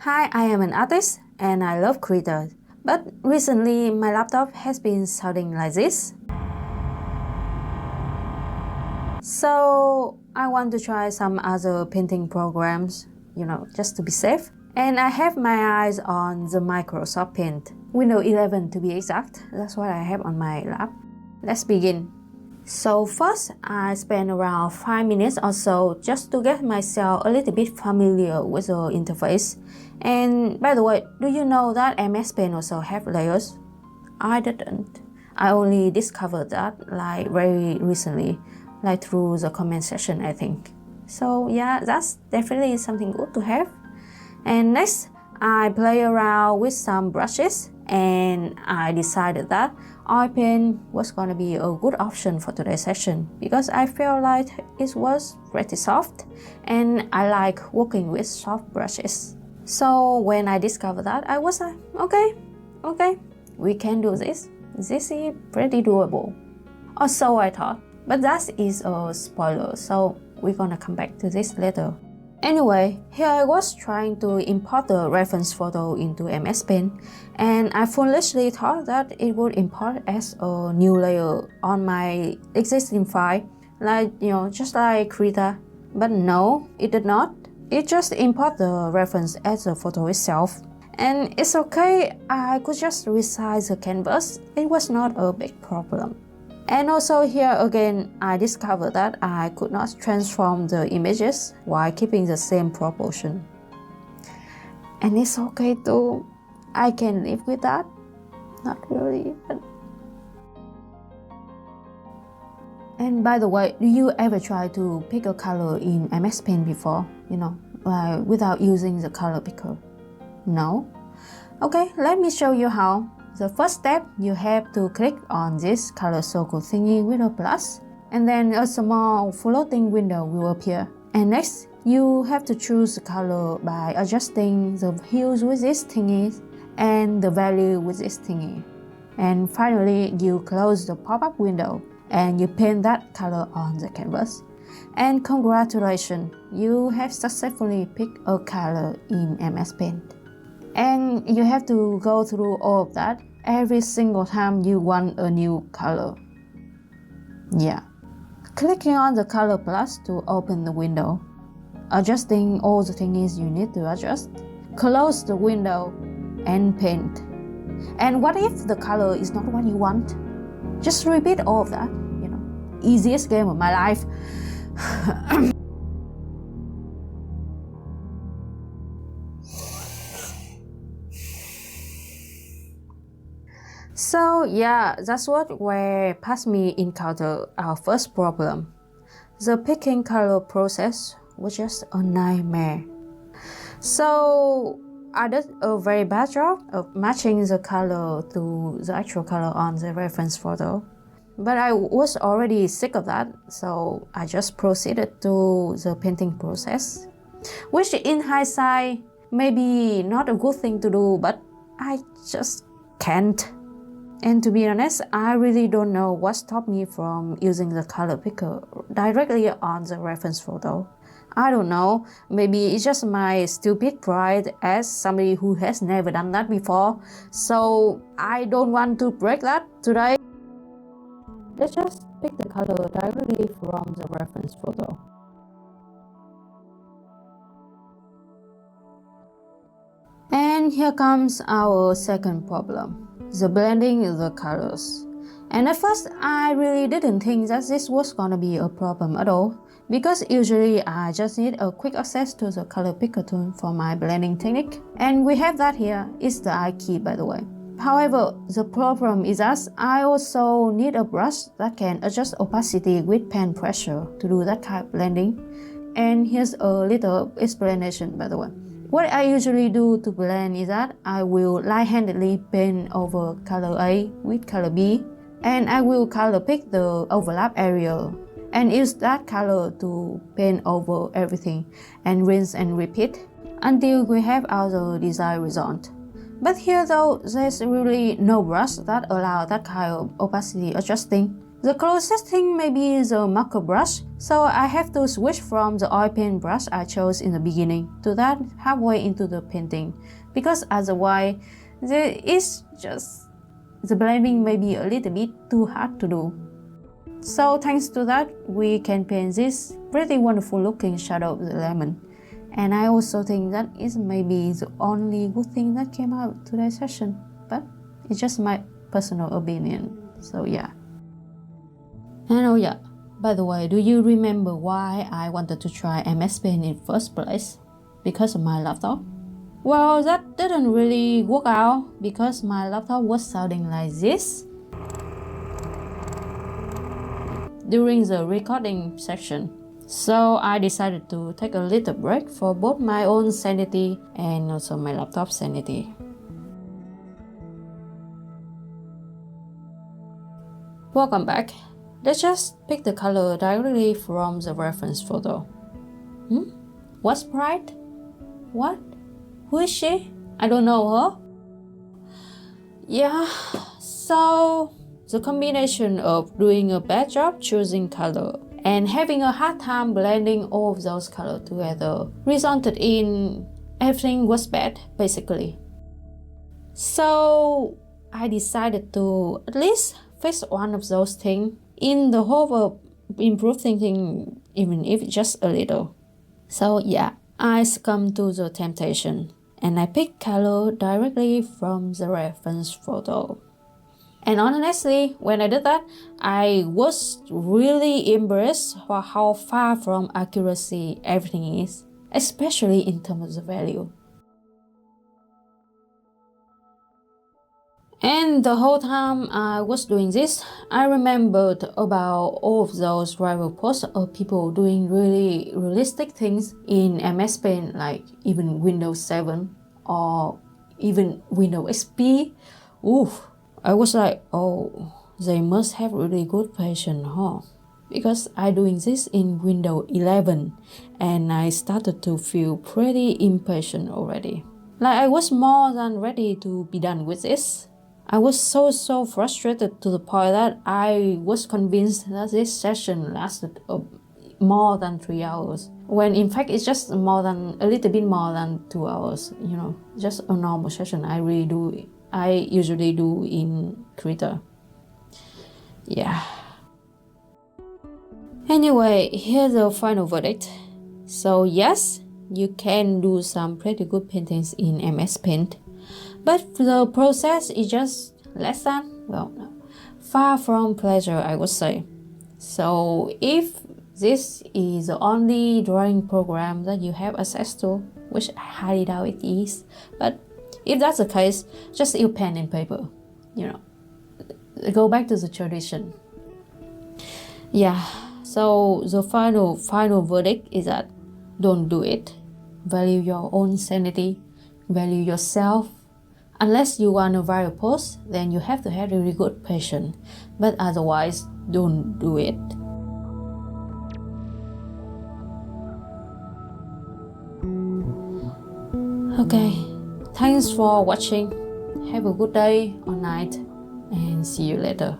Hi, I am an artist and I love creators, but recently my laptop has been sounding like this. So I want to try some other painting programs, just to be safe. And I have my eyes on the Microsoft Paint, Windows 11 to be exact. That's what I have on my lap. Let's begin. So first, I spent around 5 minutes or so just to get myself a little bit familiar with the interface. And by the way, do you know that MS Paint also have layers? I didn't. I only discovered that very recently, through the comment section, I think. So yeah, that's definitely something good to have. And next, I play around with some brushes and I decided that oil paint was gonna be a good option for today's session because I felt like it was pretty soft and I like working with soft brushes. So when I discovered that, I was like, okay, we can do this. This is pretty doable. Or so I thought, but that is a spoiler, so we're gonna come back to this later. Anyway, here I was trying to import the reference photo into MS Paint, and I foolishly thought that it would import as a new layer on my existing file, just like Krita. But no, it did not. It just import the reference as the photo itself. And it's okay, I could just resize the canvas. It was not a big problem. And also here again, I discovered that I could not transform the images while keeping the same proportion. And it's okay too. I can live with that. Not really, but... And by the way, do you ever try to pick a color in MS Paint before? Without using the color picker? No? Okay, let me show you how. The first step, you have to click on this color circle thingy with a plus, and then a small floating window will appear. And next, you have to choose the color by adjusting the hues with this thingy and the value with this thingy. And finally, you close the pop-up window and you paint that color on the canvas. And congratulations, you have successfully picked a color in MS Paint. And you have to go through all of that every single time you want a new color. Yeah. Clicking on the color plus to open the window. Adjusting all the things you need to adjust. Close the window and paint. And what if the color is not what you want? Just repeat all of that. Easiest game of my life. So yeah, that's where past me encountered our first problem. The picking color process was just a nightmare. So I did a very bad job of matching the color to the actual color on the reference photo. But I was already sick of that, so I just proceeded to the painting process, which in hindsight may be not a good thing to do, but I just can't. And to be honest, I really don't know what stopped me from using the color picker directly on the reference photo. I don't know, maybe it's just my stupid pride as somebody who has never done that before, so I don't want to break that today. Let's just pick the color directly from the reference photo. And here comes our second problem. The blending the colors. And at first, I really didn't think that this was gonna be a problem at all, because usually I just need a quick access to the color picker tool for my blending technique. And we have that here, it's the I key by the way. However, the problem is that I also need a brush that can adjust opacity with pen pressure to do that kind of blending. And here's a little explanation by the way. What I usually do to blend is that I will light-handedly paint over color A with color B, and I will color pick the overlap area and use that color to paint over everything and rinse and repeat until we have our desired result. But here though, there's really no brush that allows that kind of opacity adjusting. The closest thing maybe is a marker brush, so I have to switch from the oil paint brush I chose in the beginning to that halfway into the painting, because otherwise the blending may be a little bit too hard to do. So thanks to that, we can paint this pretty wonderful looking shadow of the lemon. And I also think that is maybe the only good thing that came out today's session, but it's just my personal opinion, so yeah. And oh yeah, by the way, do you remember why I wanted to try MS Paint in first place? Because of my laptop? Well, that didn't really work out because my laptop was sounding like this during the recording section. So I decided to take a little break for both my own sanity and also my laptop's sanity. Welcome back. Let's just pick the color directly from the reference photo. What's Pride? What? Who is she? I don't know her. Yeah, so the combination of doing a bad job choosing color and having a hard time blending all of those colors together resulted in everything was bad, basically. So I decided to at least fix one of those things in the hope of improve thinking, even if just a little. So yeah, I succumbed to the temptation and I picked color directly from the reference photo. And honestly, when I did that, I was really embarrassed for how far from accuracy everything is, especially in terms of value. And the whole time I was doing this, I remembered about all of those viral posts of people doing really realistic things in MS Paint, like even Windows 7 or even Windows XP. Oof, I was like, oh, they must have really good patience, huh? Because I doing this in Windows 11 and I started to feel pretty impatient already. Like I was more than ready to be done with this. I was so frustrated to the point that I was convinced that this session lasted more than 3 hours, when in fact it's just a little bit more than 2 hours, just a normal session I usually do in Krita. Yeah. Anyway, here's the final verdict. So yes, you can do some pretty good paintings in MS Paint, but the process is just far from pleasure, I would say. So if this is the only drawing program that you have access to, which I highly doubt it is, but if that's the case, just use pen and paper, go back to the tradition. Yeah, so the final verdict is that don't do it. Value your own sanity, value yourself. Unless you want a viral post, then you have to have really good patience. But otherwise, don't do it. Okay, thanks for watching. Have a good day or night and see you later.